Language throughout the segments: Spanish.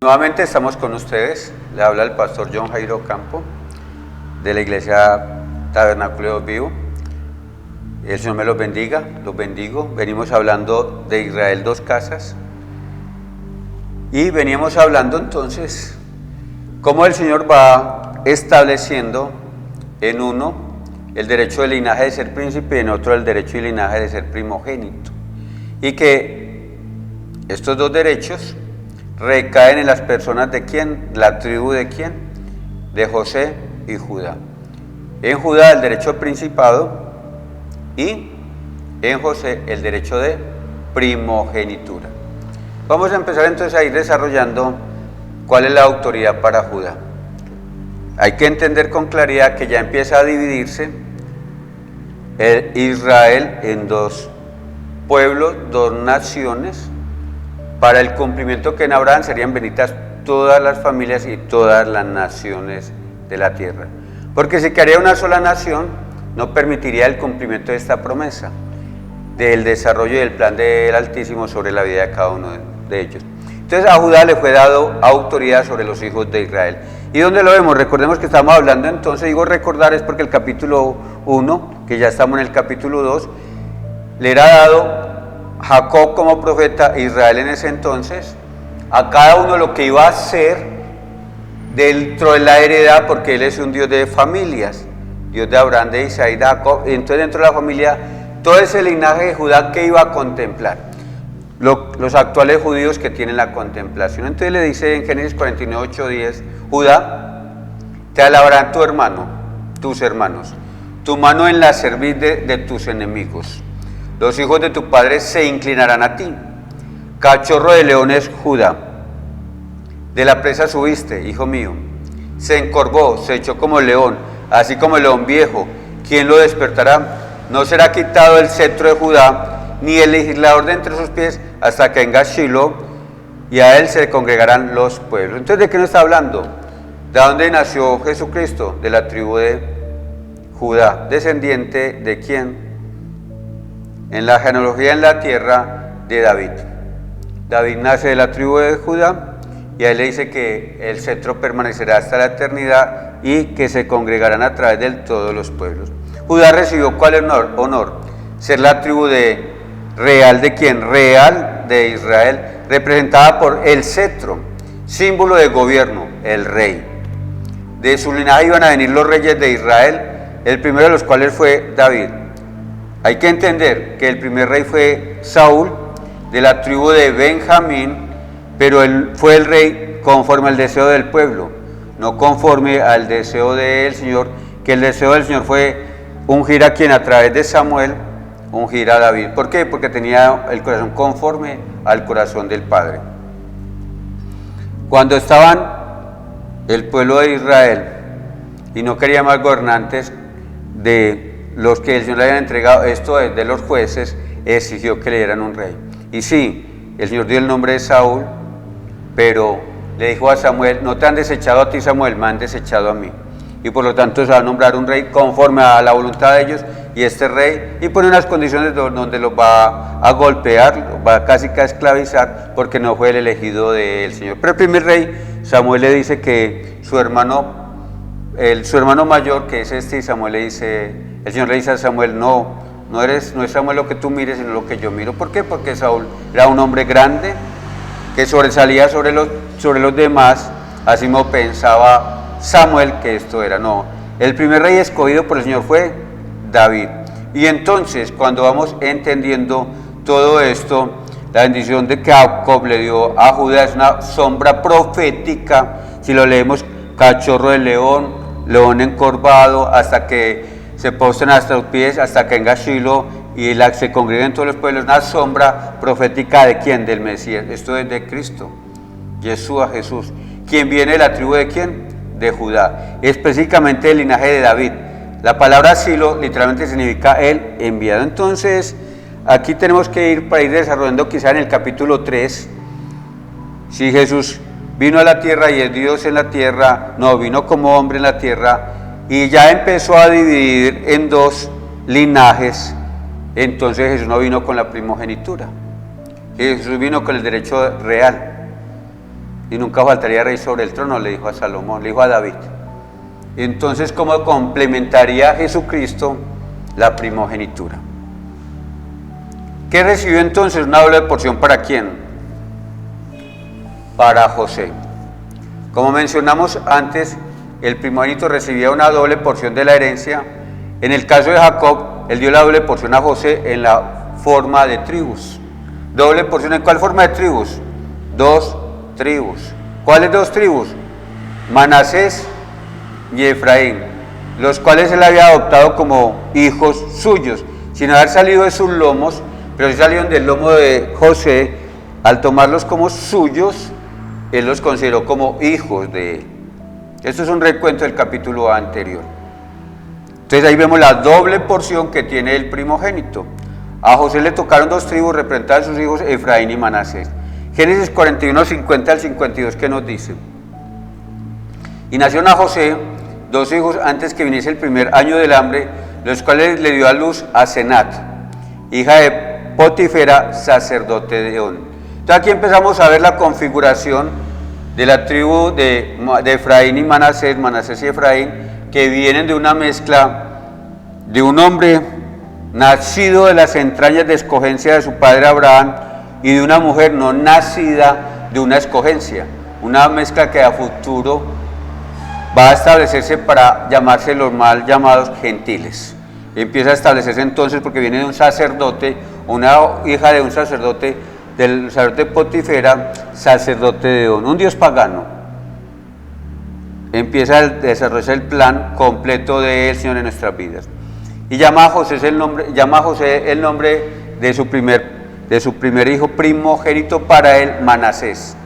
Nuevamente estamos con ustedes, le habla el pastor John Jairo Campo de la iglesia Tabernáculo Vivo. El Señor me los bendiga, los bendigo. Venimos hablando de Israel dos casas y veníamos hablando entonces cómo el Señor va estableciendo en uno el derecho del linaje de ser príncipe y en otro el derecho y linaje de ser primogénito, y que estos dos derechos recaen en las personas de quién, la tribu de quién, de José y Judá. En Judá el derecho de principado y en José el derecho de primogenitura. Vamos a empezar entonces a ir desarrollando cuál es la autoridad para Judá. Hay que entender con claridad que ya empieza a dividirse Israel en dos pueblos, dos naciones. Para el cumplimiento que en Abraham serían benditas todas las familias y todas las naciones de la tierra. Porque si quedaría una sola nación, no permitiría el cumplimiento de esta promesa, del desarrollo y del plan del Altísimo sobre la vida de cada uno de ellos. Entonces a Judá le fue dado autoridad sobre los hijos de Israel. ¿Y dónde lo vemos? Recordemos que estamos hablando entonces, digo recordar es porque el capítulo 1, que ya estamos en el capítulo 2, le era dado Jacob como profeta, Israel en ese entonces, a cada uno lo que iba a hacer dentro de la heredad, porque él es un Dios de familias, Dios de Abraham, de Isaac y de Jacob. Entonces dentro de la familia, todo ese linaje de Judá que iba a contemplar, los actuales judíos que tienen la contemplación. Entonces le dice en Génesis 49, 8, 10, Judá, te alabarán tu hermano, tus hermanos, tu mano en la cerviz de tus enemigos. Los hijos de tu padre se inclinarán a ti. Cachorro de león es Judá. De la presa subiste, hijo mío. Se encorvó, se echó como león, así como el león viejo. ¿Quién lo despertará? No será quitado el cetro de Judá, ni el legislador de entre sus pies, hasta que venga Shiloh, y a él se congregarán los pueblos. Entonces, ¿de qué nos está hablando? ¿De dónde nació Jesucristo? De la tribu de Judá. ¿Descendiente de quién? En la genealogía en la tierra de David. David nace de la tribu de Judá y a él le dice que el cetro permanecerá hasta la eternidad y que se congregarán a través de él todos los pueblos. Judá recibió ¿cuál honor? Ser la tribu de real de quién, real de Israel, representada por el cetro, símbolo de gobierno, el rey. De su linaje iban a venir los reyes de Israel, el primero de los cuales fue David. Hay que entender que el primer rey fue Saúl, de la tribu de Benjamín, pero él fue el rey conforme al deseo del pueblo, no conforme al deseo del Señor, que el deseo del Señor fue ungir a quien a través de Samuel, ungir a David. ¿Por qué? Porque tenía el corazón conforme al corazón del Padre. Cuando estaban el pueblo de Israel y no quería más gobernantes de los que el Señor le habían entregado, esto es de los jueces, exigió que le dieran un rey. Y sí, el Señor dio el nombre de Saúl, pero le dijo a Samuel, no te han desechado a ti, Samuel, me han desechado a mí. Y por lo tanto se va a nombrar un rey conforme a la voluntad de ellos, y este rey, y pone unas condiciones donde los va a golpear, los va casi a esclavizar, porque no fue el elegido del Señor. Pero el primer rey, Samuel le dice que su hermano mayor, que es este, y Samuel le dice, el Señor le dice a Samuel, no es Samuel lo que tú mires, sino lo que yo miro. ¿Por qué? Porque Saúl era un hombre grande, que sobresalía sobre los demás, así como pensaba Samuel que esto era. No, el primer rey escogido por el Señor fue David. Y entonces, cuando vamos entendiendo todo esto, la bendición de que Jacob le dio a Judá es una sombra profética. Si lo leemos, cachorro de león, león encorvado, hasta que se postren hasta los pies, hasta que venga Shiloh y se congreguen todos los pueblos. Una sombra profética ¿de quién? Del Mesías. Esto es de Cristo, Yeshua, Jesús. ¿Quién viene de la tribu de quién? De Judá, específicamente del linaje de David. La palabra Shiloh literalmente significa el enviado. Entonces, aquí tenemos que ir para ir desarrollando quizá en el capítulo 3, si Jesús vino a la tierra y es Dios en la tierra, no, vino como hombre en la tierra, y ya empezó a dividir en dos linajes. Entonces Jesús no vino con la primogenitura, Jesús vino con el derecho real. y nunca faltaría rey sobre el trono, le dijo a Salomón, le dijo a David. Entonces, ¿cómo complementaría a Jesucristo la primogenitura? ¿Qué recibió entonces una doble porción para quién? Para José. Como mencionamos antes, el primogénito recibía una doble porción de la herencia. En el caso de Jacob, él dio la doble porción a José en la forma de tribus. ¿Doble porción en cuál forma de tribus? 2 tribus. ¿Cuáles 2 tribus? Manasés y Efraín, los cuales él había adoptado como hijos suyos, sin haber salido de sus lomos, pero sí salieron del lomo de José. Al tomarlos como suyos, él los consideró como hijos de él. Esto es un recuento del capítulo anterior. Entonces ahí vemos la doble porción que tiene el primogénito. A José le tocaron 2 tribus, representadas sus hijos Efraín y Manasés. Génesis 41, 50 al 52, ¿qué nos dice? Y nacieron a José 2 hijos antes que viniese el primer año del hambre, los cuales le dio a luz a Senat, hija de Potifera, sacerdote de On. Entonces aquí empezamos a ver la configuración de la tribu de Efraín y Manasés, Manasés y Efraín, que vienen de una mezcla de un hombre nacido de las entrañas de escogencia de su padre Abraham y de una mujer no nacida de una escogencia, una mezcla que a futuro va a establecerse para llamarse los mal llamados gentiles. Empieza a establecerse entonces porque viene de un sacerdote, una hija de un sacerdote, del sacerdote Potifera, sacerdote de On, un dios pagano. Empieza a desarrollarse el plan completo del Señor en nuestras vidas. Y llama a José el nombre de su primer hijo primogénito para él, Manasés.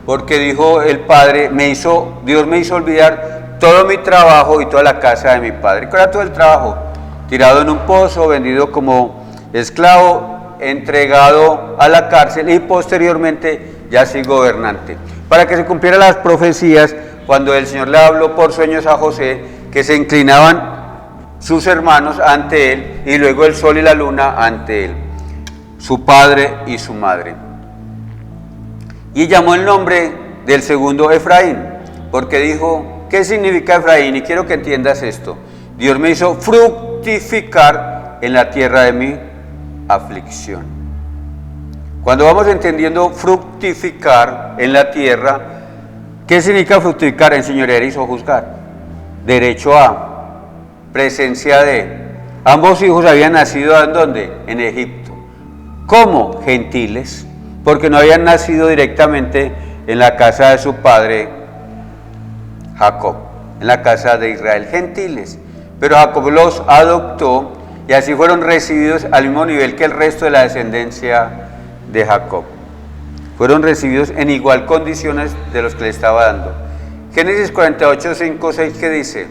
Porque dijo el padre, Dios me hizo olvidar todo mi trabajo y toda la casa de mi padre. ¿Cuál era todo el trabajo? Tirado en un pozo, vendido como esclavo, entregado a la cárcel y posteriormente ya así gobernante. Para que se cumplieran las profecías, cuando el Señor le habló por sueños a José, que se inclinaban sus hermanos ante él y luego el sol y la luna ante él, su padre y su madre. Y llamó el nombre del segundo Efraín, porque dijo, ¿qué significa Efraín? Y quiero que entiendas esto. Dios me hizo fructificar en la tierra de mi aflicción. Cuando vamos entendiendo fructificar en la tierra, ¿qué significa fructificar? Enseñorear y sojuzgar. Derecho a, presencia de. Ambos hijos habían nacido ¿en dónde? En Egipto. ¿Cómo? Gentiles, porque no habían nacido directamente en la casa de su padre Jacob, en la casa de Israel, gentiles. Pero Jacob los adoptó y así fueron recibidos al mismo nivel que el resto de la descendencia de Jacob. Fueron recibidos en igual condiciones de los que le estaba dando. Génesis 48, 5, 6, ¿qué dice?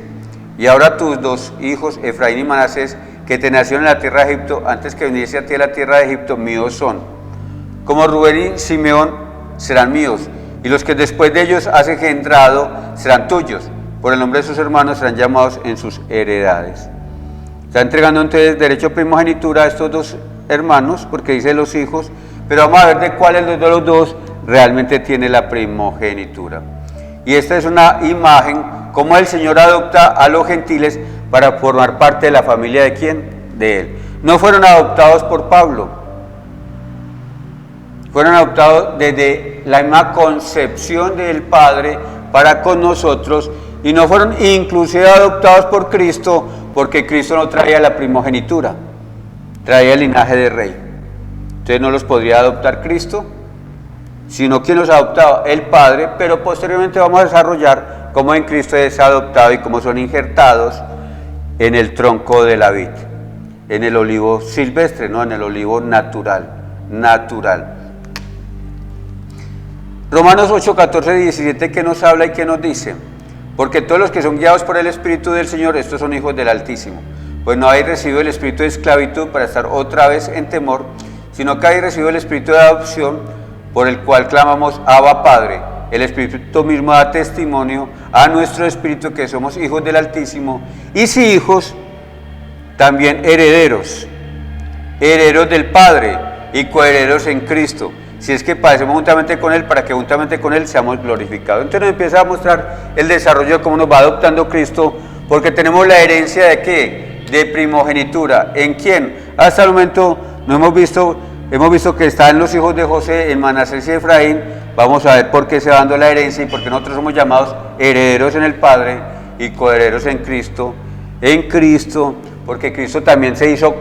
Y ahora tus 2 hijos, Efraín y Manasés, que te nacieron en la tierra de Egipto, antes que viniese a ti a la tierra de Egipto, míos son. Como Rubén y Simeón serán míos, y los que después de ellos has engendrado serán tuyos. Por el nombre de sus hermanos serán llamados en sus heredades. Está entregando entonces derecho a primogenitura a estos 2 hermanos, porque dice los hijos, pero vamos a ver de cuáles de los 2 realmente tiene la primogenitura. Y esta es una imagen, como el Señor adopta a los gentiles para formar parte de la familia de ¿quién? De Él. No fueron adoptados por Pablo, fueron adoptados desde la misma concepción del Padre para con nosotros, y no fueron inclusive adoptados por Cristo, porque Cristo no traía la primogenitura, traía el linaje de rey. Entonces no los podría adoptar Cristo, sino quien los adoptaba, el Padre, pero posteriormente vamos a desarrollar cómo en Cristo es adoptado y cómo son injertados en el tronco de la vid, en el olivo silvestre, no en el olivo natural. Romanos 8, 14, 17, ¿qué nos habla y qué nos dice? Porque todos los que son guiados por el Espíritu del Señor, estos son hijos del Altísimo. Pues no habéis recibido el espíritu de esclavitud para estar otra vez en temor, sino que habéis recibido el espíritu de adopción, por el cual clamamos, Abba Padre. El Espíritu mismo da testimonio a nuestro espíritu que somos hijos del Altísimo, y si hijos, también herederos, herederos del Padre y coherederos en Cristo, si es que padecemos juntamente con Él, para que juntamente con Él seamos glorificados. Entonces nos empieza a mostrar el desarrollo de cómo nos va adoptando Cristo, porque tenemos la herencia de ¿qué? De primogenitura. ¿En quién? Hasta el momento no hemos visto que están los hijos de José, en Manasés y Efraín. Vamos a ver por qué se va dando la herencia y por qué nosotros somos llamados herederos en el Padre y coherederos en Cristo, porque Cristo también se hizo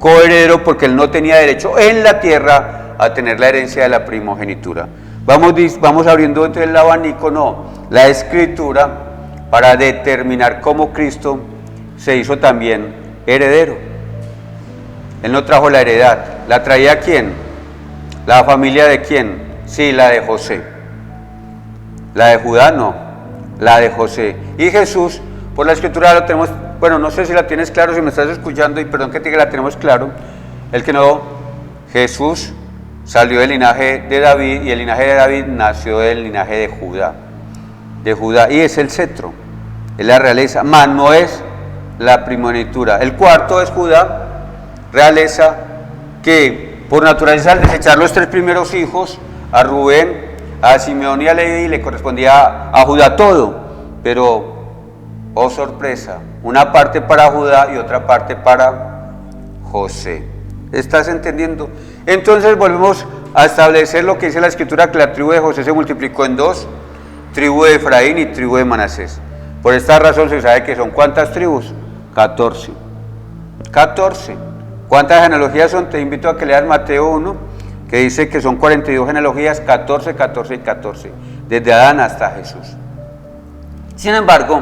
coheredero porque Él no tenía derecho en la tierra a tener la herencia de la primogenitura. Vamos abriendo entre el abanico, la Escritura, para determinar cómo Cristo se hizo también heredero. Él no trajo la heredad, ¿la traía quién? ¿La familia de quién? Sí, la de José. La de Judá no, la de José. Y Jesús, por la Escritura lo tenemos, bueno, no sé si la tienes claro, si me estás escuchando, y perdón que te diga, la tenemos claro. El que no, Jesús salió del linaje de David, y el linaje de David nació del linaje de Judá, y es el cetro, es la realeza, mas no es la primogenitura. El cuarto es Judá, realeza, que por naturaleza al desechar los tres primeros hijos, a Rubén, a Simeón y a Leví, le correspondía a Judá todo, pero, oh sorpresa, una parte para Judá y otra parte para José. ¿Estás entendiendo? Entonces volvemos a establecer lo que dice la Escritura, que la tribu de José se multiplicó en dos, tribu de Efraín y tribu de Manasés. Por esta razón se sabe que son ¿cuántas tribus? 14. ¿Cuántas genealogías son? Te invito a que leas Mateo 1, que dice que son 42 genealogías, 14, 14 y 14, desde Adán hasta Jesús. Sin embargo,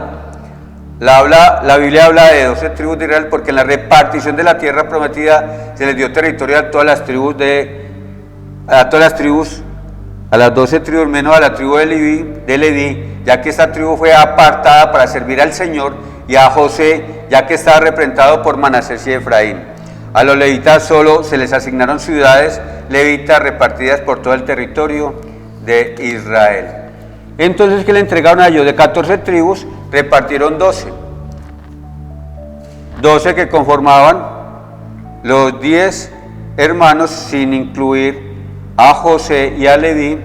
la Biblia habla de 12 tribus de Israel, porque en la repartición de la tierra prometida se les dio territorio a todas las tribus, a las 12 tribus, menos a la tribu de Leví, ya que esta tribu fue apartada para servir al Señor, y a José, ya que estaba representado por Manasés y Efraín. A los levitas solo se les asignaron ciudades levitas repartidas por todo el territorio de Israel. Entonces, ¿qué le entregaron a ellos? De 14 tribus, repartieron 12. 12 que conformaban los 10 hermanos, sin incluir a José y a Leví,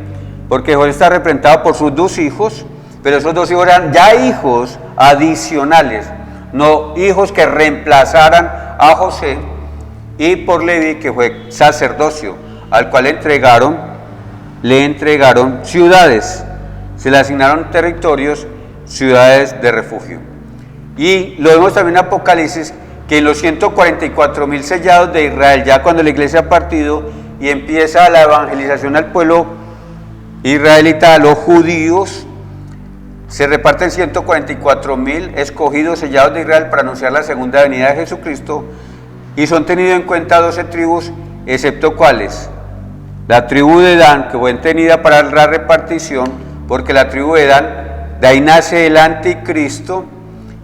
porque José está representado por sus 2 hijos, pero esos 2 hijos eran ya hijos adicionales, no hijos que reemplazaran a José, y por Leví, que fue sacerdocio, al cual le entregaron ciudades, se le asignaron territorios, ciudades de refugio. Y lo vemos también en Apocalipsis, que en los 144,000 sellados de Israel, ya cuando la iglesia ha partido y empieza la evangelización al pueblo israelita, a los judíos, se reparten 144,000 escogidos, sellados de Israel para anunciar la segunda venida de Jesucristo, y son tenidos en cuenta 12 tribus, excepto ¿cuáles? La tribu de Dan, que fue tenida para la repartición, porque la tribu de Dan, de ahí nace el anticristo,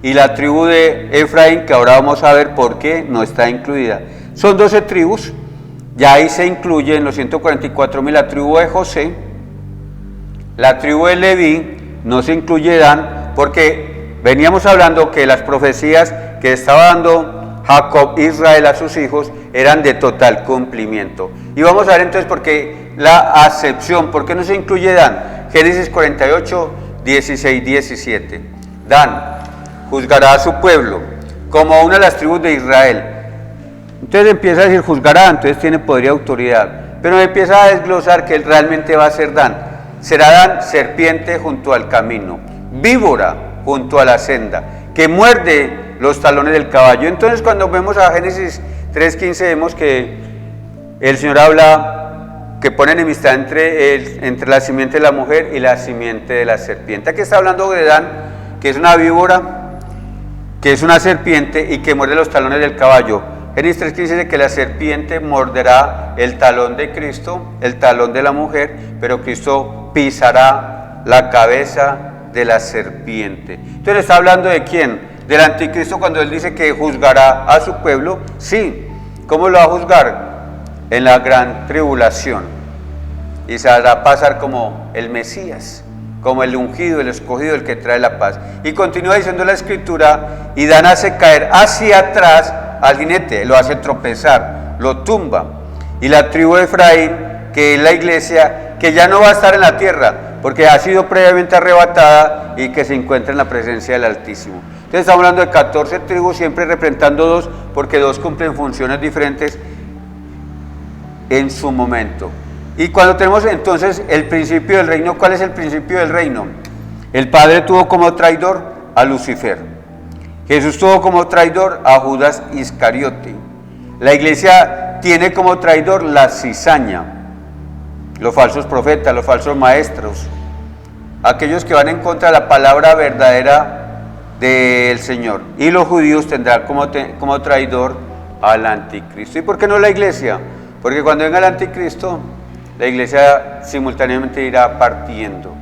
y la tribu de Efraín, que ahora vamos a ver por qué no está incluida. Son 12 tribus, ya ahí se incluye en los 144,000 la tribu de José, la tribu de Leví, no se incluye Dan, porque veníamos hablando que las profecías que estaba dando Jacob, Israel a sus hijos, eran de total cumplimiento. Y vamos a ver entonces por qué la acepción, por qué no se incluye Dan. Génesis 48, 16, 17. Dan juzgará a su pueblo como una de las tribus de Israel. Entonces empieza a decir juzgará, entonces tiene poder y autoridad, pero empieza a desglosar que él realmente va a ser Dan. Será Dan serpiente junto al camino, víbora junto a la senda, que muerde los talones del caballo. Entonces cuando vemos a Génesis 3:15 vemos que el Señor habla que pone enemistad entre la simiente de la mujer y la simiente de la serpiente. Aquí está hablando de Dan, que es una víbora, que es una serpiente y que muerde los talones del caballo. Génesis 3:15 dice que la serpiente morderá el talón de Cristo, el talón de la mujer, pero Cristo pisará la cabeza de la serpiente. Entonces está hablando de quién, del anticristo, cuando él dice que juzgará a su pueblo. Sí, ¿cómo lo va a juzgar? En la gran tribulación, y se hará pasar como el Mesías, como el ungido, el escogido, el que trae la paz. Y continúa diciendo la Escritura, y Dan hace caer hacia atrás al jinete, lo hace tropezar, lo tumba. Y la tribu de Efraín que es la iglesia, que ya no va a estar en la tierra, porque ha sido previamente arrebatada y que se encuentra en la presencia del Altísimo. Entonces estamos hablando de 14 tribus, siempre representando 2, porque 2 cumplen funciones diferentes en su momento. Y cuando tenemos entonces el principio del reino, ¿cuál es el principio del reino? El Padre tuvo como traidor a Lucifer. Jesús tuvo como traidor a Judas Iscariote. La iglesia tiene como traidor la cizaña, los falsos profetas, los falsos maestros, aquellos que van en contra de la palabra verdadera del Señor. Y los judíos tendrán como traidor al anticristo. ¿Y por qué no la iglesia? Porque cuando venga el anticristo, la iglesia simultáneamente irá partiendo.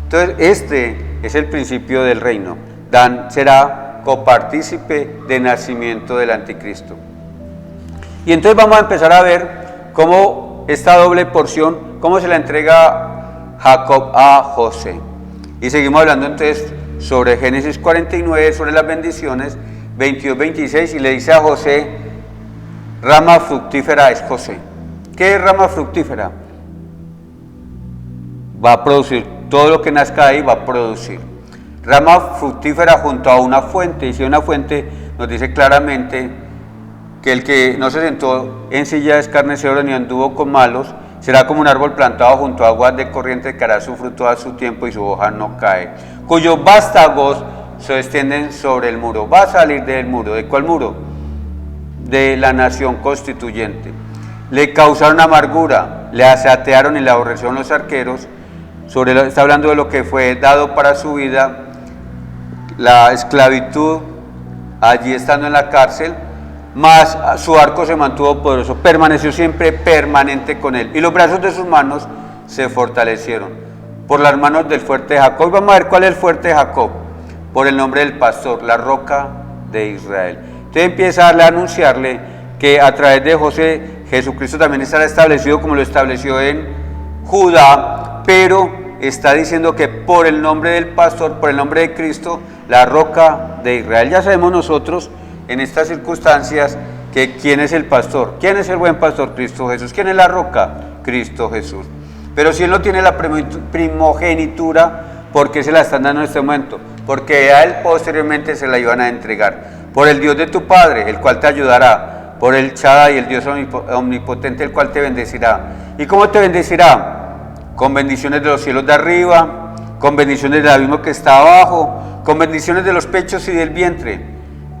Entonces, este es el principio del reino. Dan será copartícipe de nacimiento del anticristo. Y entonces vamos a empezar a ver cómo esta doble porción, cómo se la entrega Jacob a José. Y seguimos hablando entonces sobre Génesis 49, sobre las bendiciones, 22-26, y le dice a José, rama fructífera es José. ¿Qué es rama fructífera? Va a producir, todo lo que nazca ahí va a producir. Rama fructífera junto a una fuente, y si una fuente nos dice claramente que el que no se sentó en silla de escarnecedores ni anduvo con malos, será como un árbol plantado junto a aguas de corriente que hará su fruto a su tiempo y su hoja no cae, cuyos vástagos se extienden sobre el muro. Va a salir del muro. ¿De cuál muro? De la nación constituyente. Le causaron amargura, le asatearon y le aborrecieron los arqueros. Está hablando de lo que fue dado para su vida, la esclavitud, allí estando en la cárcel, mas su arco se mantuvo poderoso, permaneció siempre permanente con él, y los brazos de sus manos se fortalecieron por las manos del fuerte de Jacob. Vamos a ver cuál es el fuerte de Jacob, por el nombre del pastor, la roca de Israel. Entonces empieza a anunciarle que a través de José, Jesucristo también estará establecido como lo estableció en Judá, pero está diciendo que por el nombre del pastor, por el nombre de Cristo, la roca de Israel. Ya sabemos nosotros en estas circunstancias que quién es el pastor, quién es el buen pastor, Cristo Jesús. ¿Quién es la roca? Cristo Jesús. Pero si él no tiene la primogenitura, ¿por qué se la están dando en este momento? Porque a él posteriormente se la iban a entregar. Por el Dios de tu Padre, el cual te ayudará, por el Shaddai, el Dios omnipotente, el cual te bendecirá. ¿Y cómo te bendecirá? Con bendiciones de los cielos de arriba, con bendiciones del abismo que está abajo, con bendiciones de los pechos y del vientre.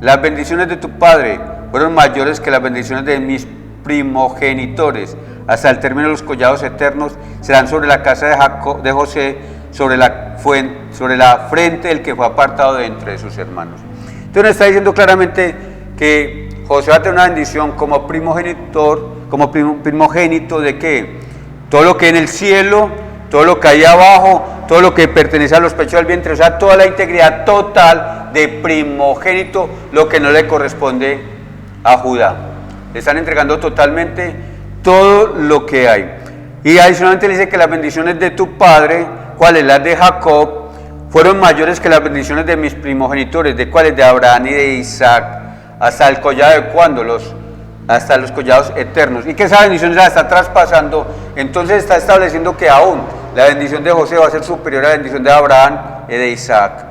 Las bendiciones de tu Padre fueron mayores que las bendiciones de mis primogenitores. Hasta el término de los collados eternos serán sobre la casa de José, sobre la frente del que fue apartado de entre sus hermanos. Entonces nos está diciendo claramente que José va a tener una bendición como primogenitor, como primogénito de qué? Todo lo que en el cielo, todo lo que hay abajo, todo lo que pertenece a los pechos del vientre, o sea, toda la integridad total de primogénito, lo que no le corresponde a Judá. Le están entregando totalmente todo lo que hay. Y adicionalmente le dice que las bendiciones de tu padre, ¿cuáles? Las de Jacob, fueron mayores que las bendiciones de mis primogenitores. ¿De cuáles? De Abraham y de Isaac. ¿Hasta el collado de cuándo? Hasta los collados eternos. Y que esa bendición la está traspasando. Entonces está estableciendo que aún la bendición de José va a ser superior a la bendición de Abraham y de Isaac,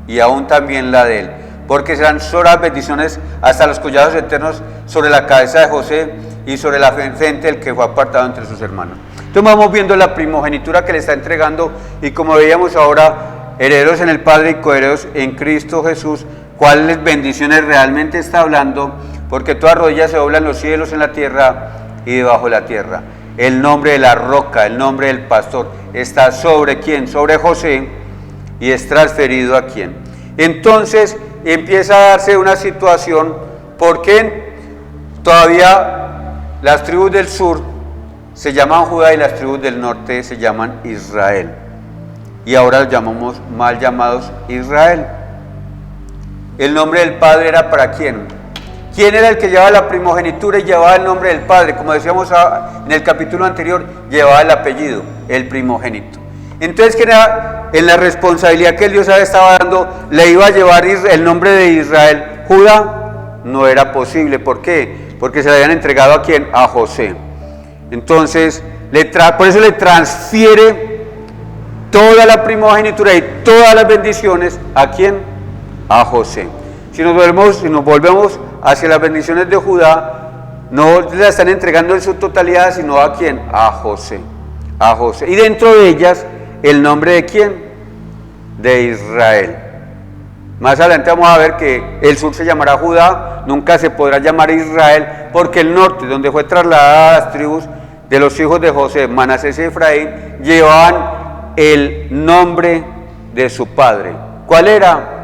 y aún también la de él, porque serán solo las bendiciones hasta los collados eternos sobre la cabeza de José y sobre la frente del que fue apartado entre sus hermanos. Entonces vamos viendo la primogenitura que le está entregando, y como veíamos ahora, herederos en el Padre y coherederos en Cristo Jesús. ¿Cuáles bendiciones realmente está hablando? Porque toda rodilla se dobla en los cielos, en la tierra y debajo de la tierra. El nombre de la roca, el nombre del pastor, está sobre quién, sobre José, y es transferido a quién. Entonces empieza a darse una situación, porque todavía las tribus del sur se llaman Judá y las tribus del norte se llaman Israel, y ahora los llamamos mal llamados Israel. El nombre del padre era para quién. ¿Quién era el que llevaba la primogenitura y llevaba el nombre del padre? Como decíamos en el capítulo anterior, llevaba el apellido, el primogénito. Entonces, ¿quién era en la responsabilidad que el Dios estaba dando? ¿Le iba a llevar el nombre de Israel? ¿Judá? No era posible. ¿Por qué? Porque se le habían entregado a quién, a José. Entonces, Por eso le transfiere toda la primogenitura y todas las bendiciones, ¿a quién? A José. Si nos volvemos hacia las bendiciones de Judá, no las están entregando en su totalidad, sino ¿a quién? A José. A José. Y dentro de ellas, ¿el nombre de quién? De Israel. Más adelante vamos a ver que el sur se llamará Judá, nunca se podrá llamar Israel, porque el norte, donde fue trasladada las tribus de los hijos de José, Manasés y Efraín, llevaban el nombre de su padre. ¿Cuál era?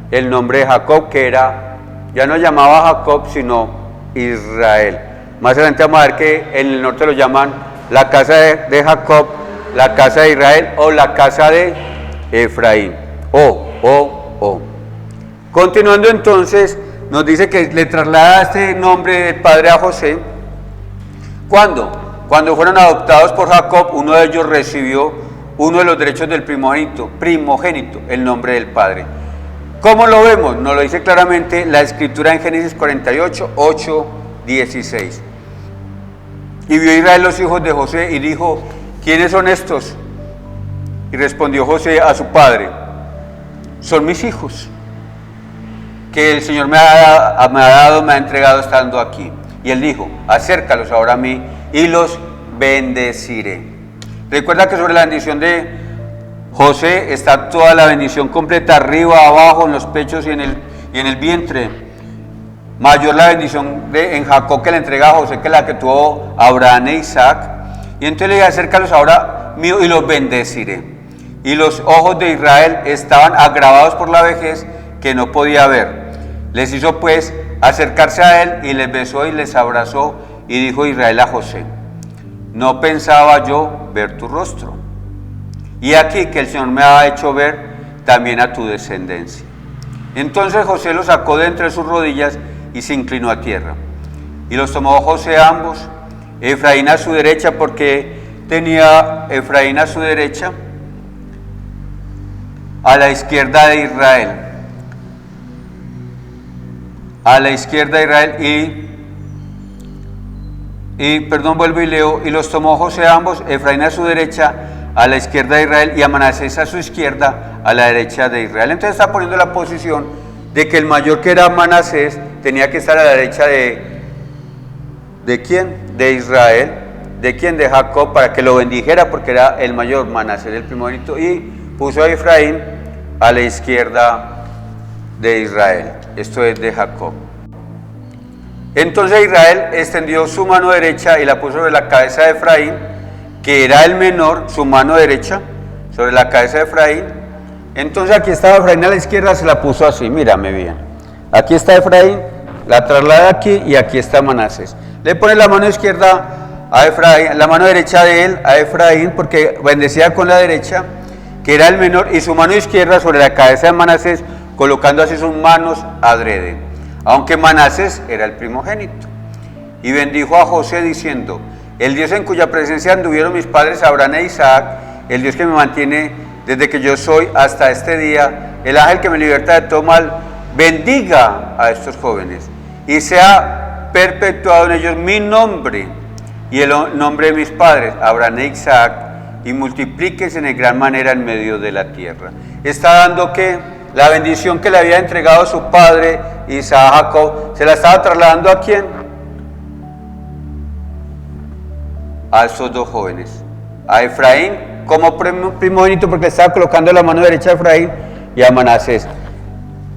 El nombre de Jacob, que era, ya no llamaba Jacob, sino Israel. Más adelante vamos a ver que en el norte lo llaman la casa de Jacob, la casa de Israel o la casa de Efraín. Continuando entonces, nos dice que le traslada este nombre del padre a José. ¿Cuándo? Cuando fueron adoptados por Jacob, uno de ellos recibió uno de los derechos del primogénito, el nombre del padre. ¿Cómo lo vemos? Nos lo dice claramente la escritura en Génesis 48, 8, 16. Y vio Israel los hijos de José y dijo, ¿quiénes son estos? Y respondió José a su padre, son mis hijos, que el Señor me ha entregado estando aquí. Y él dijo, acércalos ahora a mí y los bendeciré. Recuerda que sobre la bendición de José está toda la bendición completa, arriba, abajo, en los pechos y en el vientre. Mayor la bendición en Jacob que le entrega a José que la que tuvo Abraham e Isaac. Y entonces le dice, acércalos ahora mío y los bendeciré. Y los ojos de Israel estaban agravados por la vejez que no podía ver. Les hizo pues acercarse a él y les besó y les abrazó y dijo Israel a José, no pensaba yo ver tu rostro. Y aquí que el Señor me ha hecho ver también a tu descendencia. Entonces José los sacó de entre sus rodillas y se inclinó a tierra. Y los tomó José ambos, Efraín a su derecha, porque tenía Efraín a su derecha, a la izquierda de Israel. A la izquierda de Israel vuelvo y leo, y los tomó José ambos, Efraín a su derecha, a la izquierda de Israel, y a Manasés a su izquierda, a la derecha de Israel. Entonces está poniendo la posición de que el mayor, que era Manasés, tenía que estar a la derecha ¿de quién? De Israel. ¿De quién? De Jacob, para que lo bendijera, porque era el mayor, Manasés el primogénito, y puso a Efraín a la izquierda de Israel. Esto es de Jacob. Entonces Israel extendió su mano derecha y la puso sobre la cabeza de Efraín, que era el menor, su mano derecha sobre la cabeza de Efraín. Entonces aquí estaba Efraín a la izquierda, se la puso así, mírame bien. Aquí está Efraín, la traslada aquí y aquí está Manasés. Le pone la mano izquierda a Efraín, la mano derecha de él a Efraín, porque bendecía con la derecha, que era el menor, y su mano izquierda sobre la cabeza de Manasés, colocando así sus manos adrede, aunque Manasés era el primogénito. Y bendijo a José diciendo, el Dios en cuya presencia anduvieron mis padres Abraham e Isaac, el Dios que me mantiene desde que yo soy hasta este día, el ángel que me liberta de todo mal, bendiga a estos jóvenes y sea perpetuado en ellos mi nombre y el nombre de mis padres Abraham e Isaac, y multiplíquese en gran manera en medio de la tierra. Está dando que la bendición que le había entregado su padre Isaac a Jacob, se la estaba trasladando ¿a quién? A esos dos jóvenes, a Efraín como primogénito, porque estaba colocando la mano derecha a Efraín, y a Manasés.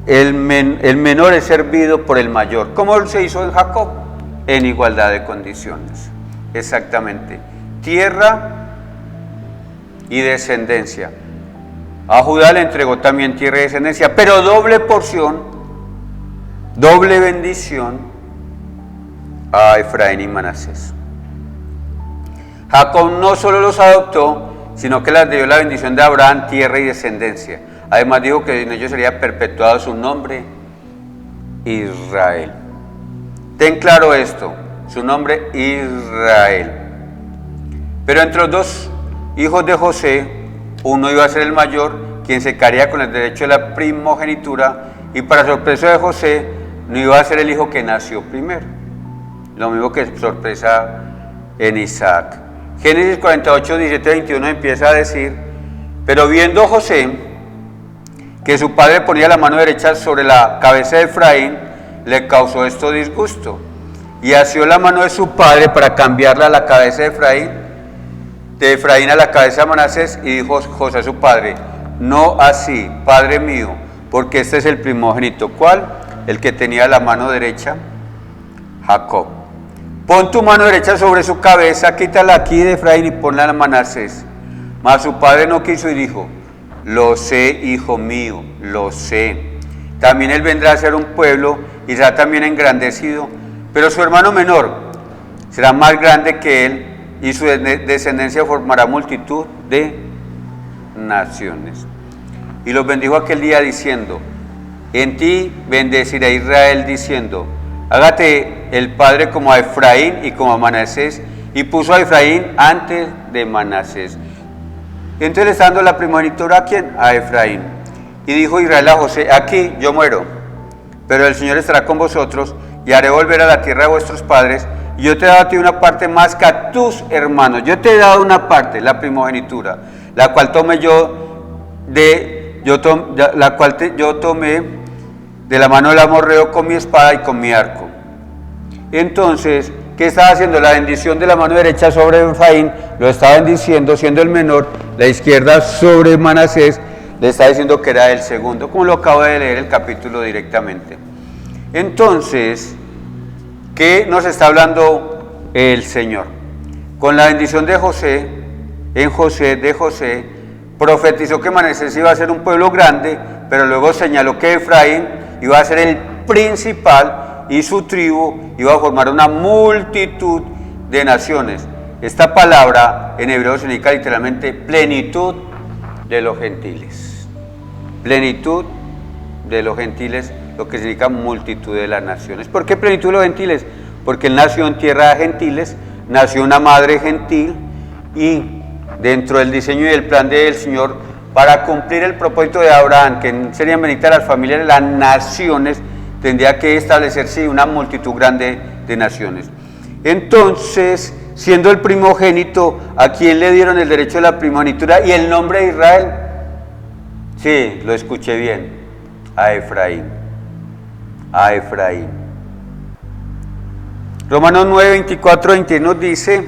El menor es servido por el mayor. ¿Cómo se hizo en Jacob? En igualdad de condiciones. Exactamente. Tierra y descendencia. A Judá le entregó también tierra y descendencia, pero doble porción, doble bendición a Efraín y Manasés. Jacob no solo los adoptó, sino que les dio la bendición de Abraham, tierra y descendencia. Además dijo que en ellos sería perpetuado su nombre, Israel. Ten claro esto, su nombre Israel. Pero entre los dos hijos de José, uno iba a ser el mayor, quien se quedaría con el derecho de la primogenitura, y para sorpresa de José, no iba a ser el hijo que nació primero. Lo mismo que sorpresa en Isaac. Génesis 48, 17, 21 empieza a decir: pero viendo José que su padre ponía la mano derecha sobre la cabeza de Efraín, le causó esto disgusto, y asió la mano de su padre para cambiarla a la cabeza de Efraín a la cabeza de Manasés, y dijo José a su padre: no así, padre mío, porque este es el primogénito. ¿Cuál? El que tenía la mano derecha, Jacob. Pon tu mano derecha sobre su cabeza, quítala aquí de Efraín y ponla a Manasés. Mas su padre no quiso y dijo: lo sé, hijo mío, lo sé. También él vendrá a ser un pueblo y será también engrandecido, pero su hermano menor será más grande que él, y su descendencia formará multitud de naciones. Y los bendijo aquel día diciendo: en ti bendeciré Israel, diciendo: hágate el padre como a Efraín y como a Manasés. Y puso a Efraín antes de Manasés. Entonces le está dando la primogenitura ¿a quién? A Efraín. Y dijo Israel a José: aquí yo muero, pero el Señor estará con vosotros, y haré volver a la tierra de vuestros padres, y yo te he dado a ti una parte más que a tus hermanos. Yo te he dado una parte, la primogenitura, la cual tomé yo tomé de la mano del amorreo con mi espada y con mi arco. Entonces, ¿qué estaba haciendo? La bendición de la mano derecha sobre Efraín lo estaba bendiciendo, siendo el menor, la izquierda sobre Manasés, le está diciendo que era el segundo, como lo acabo de leer el capítulo directamente. Entonces, ¿qué nos está hablando el Señor? Con la bendición de José, profetizó que Manasés iba a ser un pueblo grande, pero luego señaló que Efraín iba a ser el principal y su tribu iba a formar una multitud de naciones. Esta palabra en hebreo significa literalmente plenitud de los gentiles. Plenitud de los gentiles, lo que significa multitud de las naciones. ¿Por qué plenitud de los gentiles? Porque él nació en tierra de gentiles, nació una madre gentil, y dentro del diseño y del plan del Señor, para cumplir el propósito de Abraham, que serían benditas las familias de las naciones, tendría que establecerse una multitud grande de naciones. Entonces, siendo el primogénito, ¿a quién le dieron el derecho de la primogenitura y el nombre de Israel? Sí, lo escuché bien, a Efraín. A Efraín. Romanos 9, 24, 21 nos dice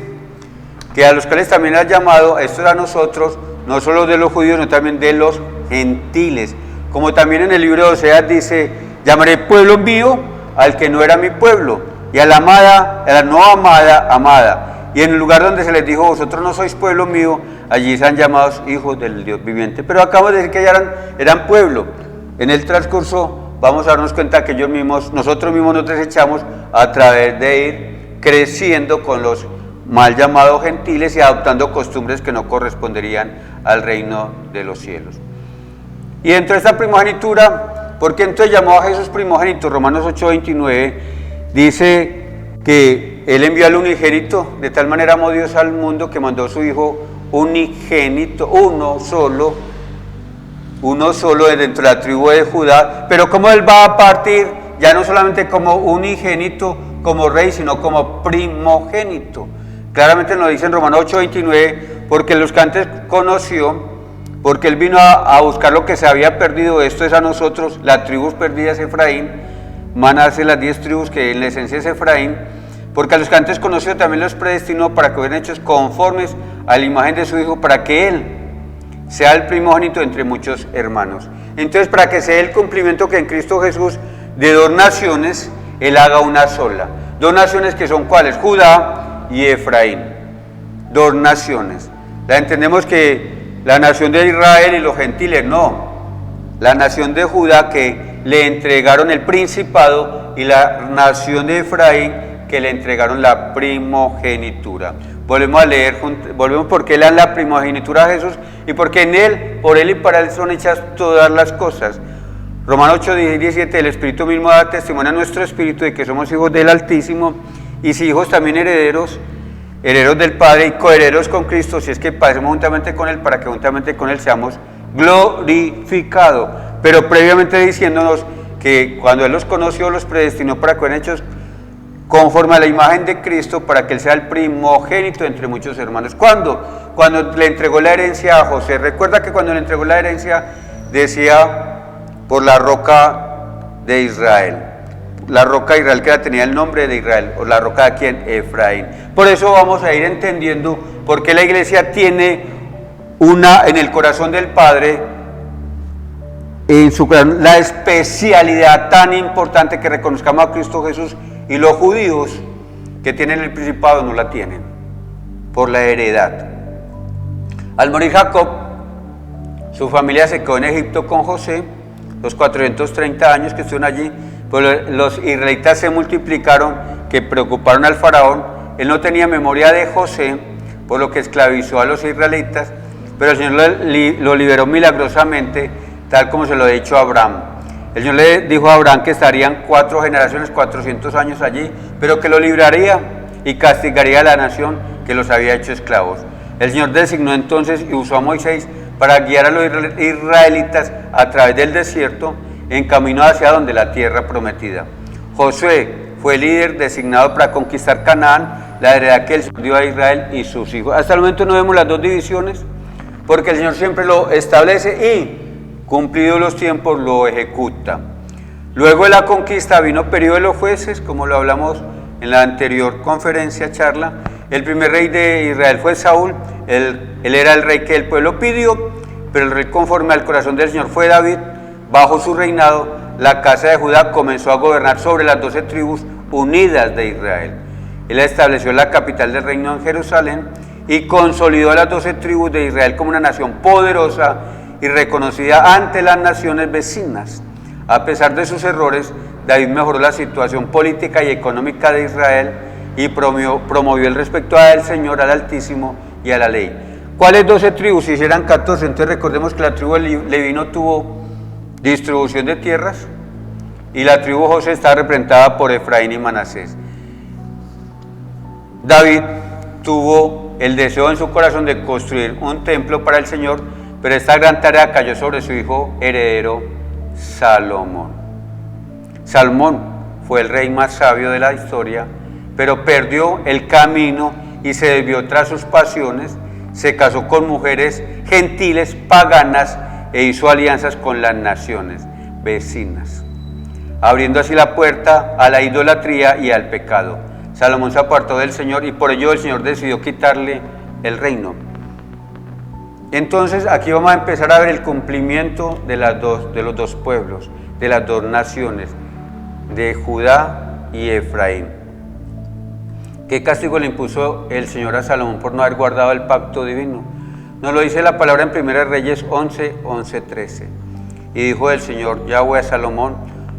que a los cuales también ha llamado, esto es a nosotros, no solo de los judíos, sino también de los gentiles. Como también en el libro de Oseas dice: llamaré pueblo mío al que no era mi pueblo, y a la amada, a la no amada, amada. Y en el lugar donde se les dijo: vosotros no sois pueblo mío, allí sean llamados hijos del Dios viviente. Pero acabo de decir que ya eran pueblo. En el transcurso vamos a darnos cuenta que nosotros mismos nos desechamos a través de ir creciendo con los mal llamados gentiles y adoptando costumbres que no corresponderían al reino de los cielos. Y dentro de esta primogenitura, ¿por qué entonces llamó a Jesús primogénito? Romanos 8, 29 dice que Él envió al unigénito, de tal manera amó Dios al mundo que mandó a su Hijo unigénito, uno solo de dentro de la tribu de Judá, pero como Él va a partir, ya no solamente como unigénito, como rey, sino como primogénito. Claramente nos dice en Romanos 8, 29, porque los que antes conoció, porque Él vino a buscar lo que se había perdido, esto es a nosotros, las tribus perdidas Efraín, Manasés, las 10 tribus que en la esencia es Efraín, porque a los que antes conoció también los predestinó para que fueran hechos conformes a la imagen de su Hijo, para que Él sea el primogénito entre muchos hermanos. Entonces, para que sea el cumplimiento que en Cristo Jesús de dos naciones, Él haga una sola. Dos naciones que son ¿cuáles? Judá y Efraín. Dos naciones. La entendemos que la nación de Israel y los gentiles, no. La nación de Judá que le entregaron el principado y la nación de Efraín que le entregaron la primogenitura. Volvemos a leer, volvemos porque Él es la primogenitura de Jesús y porque en Él, por Él y para Él son hechas todas las cosas. Romanos 8, 17, el Espíritu mismo da testimonio a nuestro espíritu de que somos hijos del Altísimo, y si hijos también herederos del Padre y coherederos con Cristo, si es que padecemos juntamente con Él, para que juntamente con Él seamos glorificados. Pero previamente diciéndonos que cuando Él los conoció, los predestinó para que fueran hechos conforme a la imagen de Cristo, para que Él sea el primogénito entre muchos hermanos. ¿Cuándo? Cuando le entregó la herencia a José. Recuerda que cuando le entregó la herencia decía, por la roca de Israel. La roca de Israel, que tenía el nombre de Israel, o la roca de quién, Efraín. Por eso vamos a ir entendiendo por qué la iglesia tiene en el corazón del Padre, en su corazón, la especialidad tan importante que reconozcamos a Cristo Jesús, y los judíos que tienen el principado no la tienen, por la heredad. Al morir Jacob, su familia se quedó en Egipto con José, los 430 años que estuvieron allí, pues los israelitas se multiplicaron, que preocuparon al faraón. Él no tenía memoria de José, por lo que esclavizó a los israelitas, pero el Señor lo liberó milagrosamente, tal como se lo ha dicho a Abraham. El Señor le dijo a Abraham que estarían 4 generaciones, 400 años allí, pero que lo libraría y castigaría a la nación que los había hecho esclavos. El Señor designó entonces y usó a Moisés para guiar a los israelitas a través del desierto en camino hacia donde la tierra prometida. Josué fue el líder designado para conquistar Canaán, la heredad que el Señor dio a Israel y sus hijos. Hasta el momento no vemos las dos divisiones, porque el Señor siempre lo establece y, cumplidos los tiempos, lo ejecuta. Luego de la conquista vino el periodo de los jueces, como lo hablamos en la anterior conferencia, charla. El primer rey de Israel fue Saúl. Él era el rey que el pueblo pidió, pero el rey conforme al corazón del Señor fue David. Bajo su reinado, la casa de Judá comenzó a gobernar sobre las 12 tribus unidas de Israel. Él estableció la capital del reino en Jerusalén y consolidó a las 12 tribus de Israel como una nación poderosa y reconocida ante las naciones vecinas. A pesar de sus errores, David mejoró la situación política y económica de Israel y promovió el respeto al Señor, al Altísimo y a la ley. ¿Cuáles 12 tribus? Si eran 14, entonces recordemos que la tribu de Leví no tuvo distribución de tierras y la tribu José está representada por Efraín y Manasés. David tuvo el deseo en su corazón de construir un templo para el Señor, pero esta gran tarea cayó sobre su hijo heredero Salomón. Salomón fue el rey más sabio de la historia, pero perdió el camino y se desvió tras sus pasiones, se casó con mujeres gentiles, paganas, e hizo alianzas con las naciones vecinas, abriendo así la puerta a la idolatría y al pecado. Salomón se apartó del Señor y por ello el Señor decidió quitarle el reino. Entonces aquí vamos a empezar a ver el cumplimiento de los dos pueblos, de las dos naciones, de Judá y Efraín. ¿Qué castigo le impuso el Señor a Salomón por no haber guardado el pacto divino? Nos lo dice la palabra en 1 Reyes 11:13. Y dijo el Señor Yahweh a Salomón: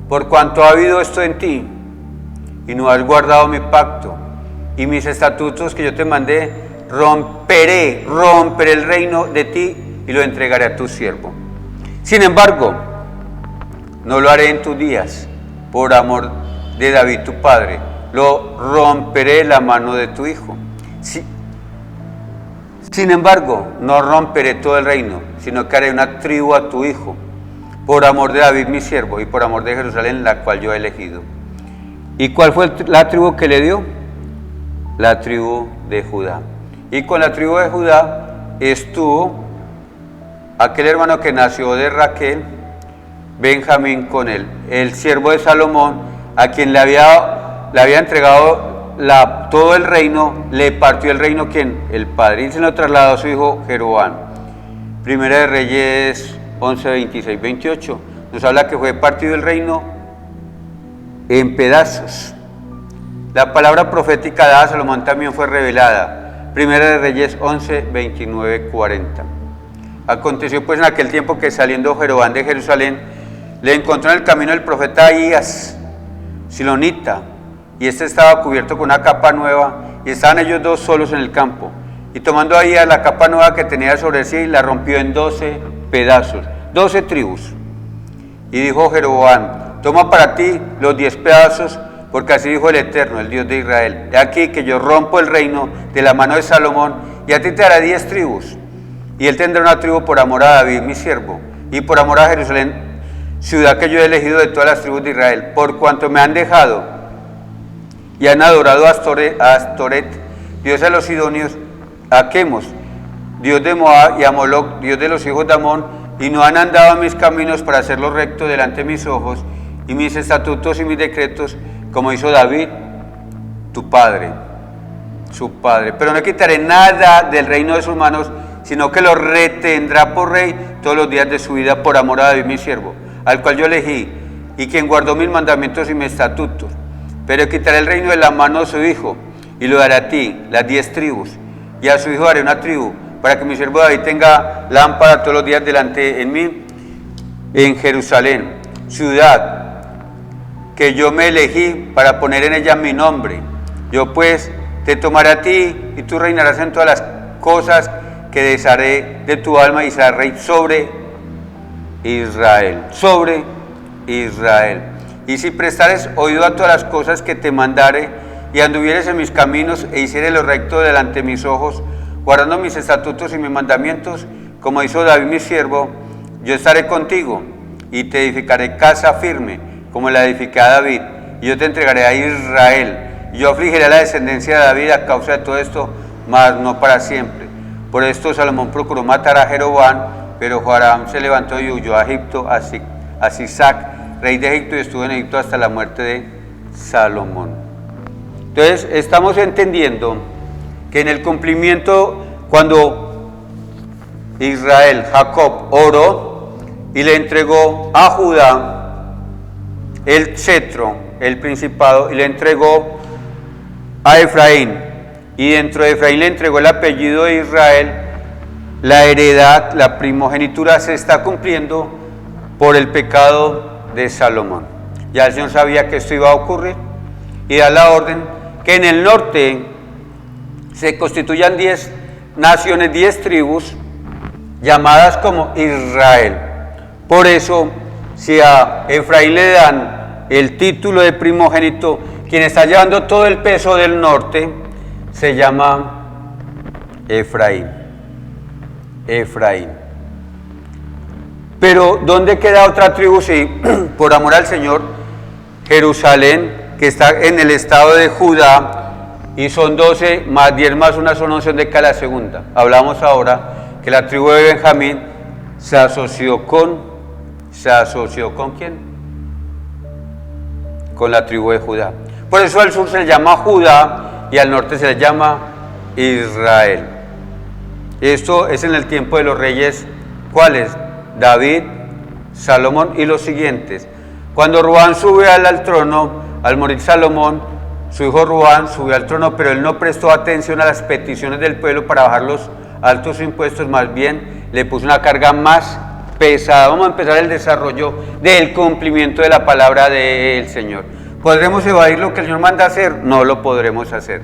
por cuanto ha habido esto en ti, y no has guardado mi pacto y mis estatutos que yo te mandé, romperé el reino de ti y lo entregaré a tu siervo. Sin embargo, no lo haré en tus días, por amor de David tu padre, lo romperé la mano de tu hijo. Sin embargo, no romperé todo el reino, sino que haré una tribu a tu hijo, por amor de David mi siervo y por amor de Jerusalén, la cual yo he elegido. ¿Y cuál fue la tribu que le dio? La tribu de Judá. Y con la tribu de Judá estuvo aquel hermano que nació de Raquel, Benjamín con él, el siervo de Salomón, a quien le había entregado todo el reino, le partió el reino, ¿quién? El padre, y se lo trasladó a su hijo Jeroboam. Primera de Reyes 11, 26, 28, nos habla que fue partido el reino en pedazos. La palabra profética dada a Salomón también fue revelada. Primera de Reyes 11, 29, 40. Aconteció pues en aquel tiempo que saliendo Jeroboam de Jerusalén, le encontró en el camino el profeta Ahías, silonita, y este estaba cubierto con una capa nueva, y estaban ellos dos solos en el campo. Y tomando Ahías la capa nueva que tenía sobre sí, la rompió en 12 pedazos, 12 tribus. Y dijo Jeroboam: toma para ti los 10 pedazos, porque así dijo el Eterno, el Dios de Israel: he aquí que yo rompo el reino de la mano de Salomón, y a ti te haré 10 tribus. Y él tendrá una tribu por amor a David mi siervo, y por amor a Jerusalén, ciudad que yo he elegido de todas las tribus de Israel, por cuanto me han dejado y han adorado a Astoret, dios de los sidonios, a Quemos, dios de Moab, y a Moloc, dios de los hijos de Amón, y no han andado en mis caminos para hacerlo recto delante de mis ojos, y mis estatutos y mis decretos, como hizo David, tu padre, su padre. Pero no quitaré nada del reino de sus manos, sino que lo retendrá por rey todos los días de su vida, por amor a David mi siervo, al cual yo elegí, y quien guardó mis mandamientos y mis estatutos. Pero quitaré el reino de la mano de su hijo, y lo daré a ti, las 10 tribus, y a su hijo daré una tribu, para que mi siervo David tenga lámpara todos los días delante en mí, en Jerusalén, ciudad que yo me elegí para poner en ella mi nombre. Yo pues te tomaré a ti, y tú reinarás en todas las cosas que desharé de tu alma, y serás rey sobre Israel, sobre Israel. Y si prestares oído a todas las cosas que te mandare, y anduvieres en mis caminos, e hicieres lo recto delante de mis ojos, guardando mis estatutos y mis mandamientos, como hizo David mi siervo, yo estaré contigo, y te edificaré casa firme, como la edificé a David, y yo te entregaré a Israel, y yo afligiré a la descendencia de David a causa de todo esto, mas no para siempre. Por esto Salomón procuró matar a Jeroboam, pero Joram se levantó y huyó a Egipto, a Sisac, rey de Egipto, y estuvo en Egipto hasta la muerte de Salomón. Entonces estamos entendiendo que en el cumplimiento, cuando Israel, Jacob, oró y le entregó a Judá el cetro, el principado, y le entregó a Efraín, y dentro de Efraín le entregó el apellido de Israel, la heredad, la primogenitura se está cumpliendo por el pecado de Salomón. Ya el Señor sabía que esto iba a ocurrir y da la orden que en el norte se constituyan 10 naciones, 10 tribus llamadas como Israel. Por eso, si a Efraín le dan el título de primogénito, quien está llevando todo el peso del norte se llama Efraín. Efraín. Pero ¿dónde queda otra tribu? Sí, por amor al Señor, Jerusalén, que está en el estado de Judá, y son 12 más 10 más una, son 11 de cada segunda. Hablamos ahora que la tribu de Benjamín se asoció con ¿quién? Con la tribu de Judá. Por eso al sur se le llama Judá y al norte se le llama Israel. Esto es en el tiempo de los reyes, ¿cuáles? David, Salomón y los siguientes. Cuando Roboam sube al trono, al morir Salomón, su hijo Roboam subió al trono, pero él no prestó atención a las peticiones del pueblo para bajar los altos impuestos, más bien le puso una carga más pesada. Vamos a empezar el desarrollo del cumplimiento de la palabra del Señor. ¿Podremos evadir lo que el Señor manda hacer? No lo podremos hacer.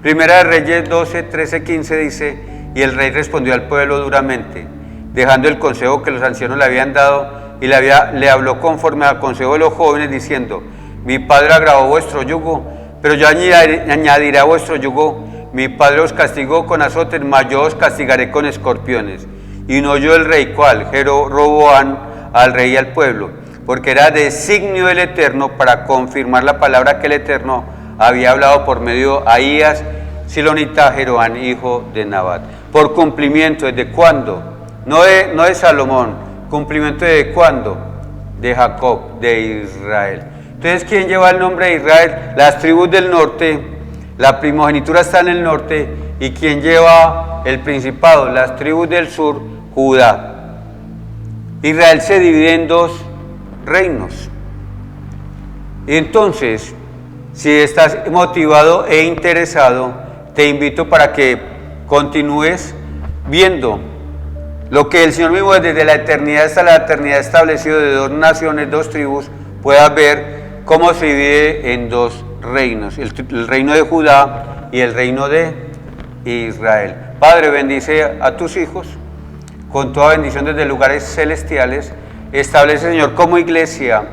Primera de Reyes 12, 13, 15 dice: y el rey respondió al pueblo duramente, dejando el consejo que los ancianos le habían dado, y le habló conforme al consejo de los jóvenes, diciendo: mi padre agravó vuestro yugo, pero yo añadiré a vuestro yugo. Mi padre os castigó con azotes, mas yo os castigaré con escorpiones. Y no oyó el rey, ¿cuál? Roboam, al rey y al pueblo, porque era designio del Eterno para confirmar la palabra que el Eterno había hablado por medio de Ahías, silonita, Jeroboam, hijo de Nabat. Por cumplimiento, ¿desde cuándo? No de Salomón. ¿Cumplimiento de cuándo? De Jacob, de Israel. Entonces, ¿quién lleva el nombre de Israel? Las tribus del norte, la primogenitura está en el norte. ¿Y quién lleva el principado? Las tribus del sur, Judá. Israel se divide en 2 reinos. Y entonces, si estás motivado e interesado, te invito para que continúes viendo lo que el Señor mismo desde la eternidad hasta la eternidad establecido de 2 naciones, 2 tribus, puedas ver cómo se divide en 2 reinos, el reino de Judá y el reino de Israel. Padre, bendice a tus hijos con toda bendición desde lugares celestiales. Establece, Señor, como iglesia,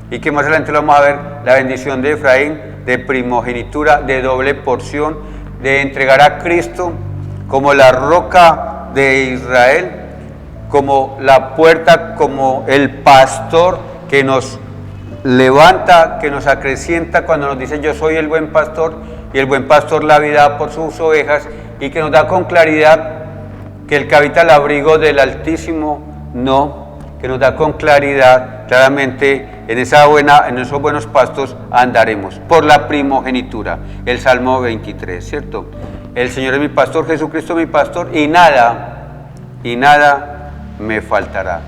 y que más adelante lo vamos a ver, la bendición de Efraín, de primogenitura, de doble porción, de entregar a Cristo como la roca de Israel, como la puerta, como el pastor que nos levanta, que nos acrecienta cuando nos dice yo soy el buen pastor y el buen pastor la vida da por sus ovejas, y que nos da con claridad que el que habita el abrigo del Altísimo no, que nos da con claridad, claramente en esos buenos pastos andaremos por la primogenitura, el Salmo 23, ¿cierto? El Señor es mi pastor, Jesucristo es mi pastor, y nada me faltará.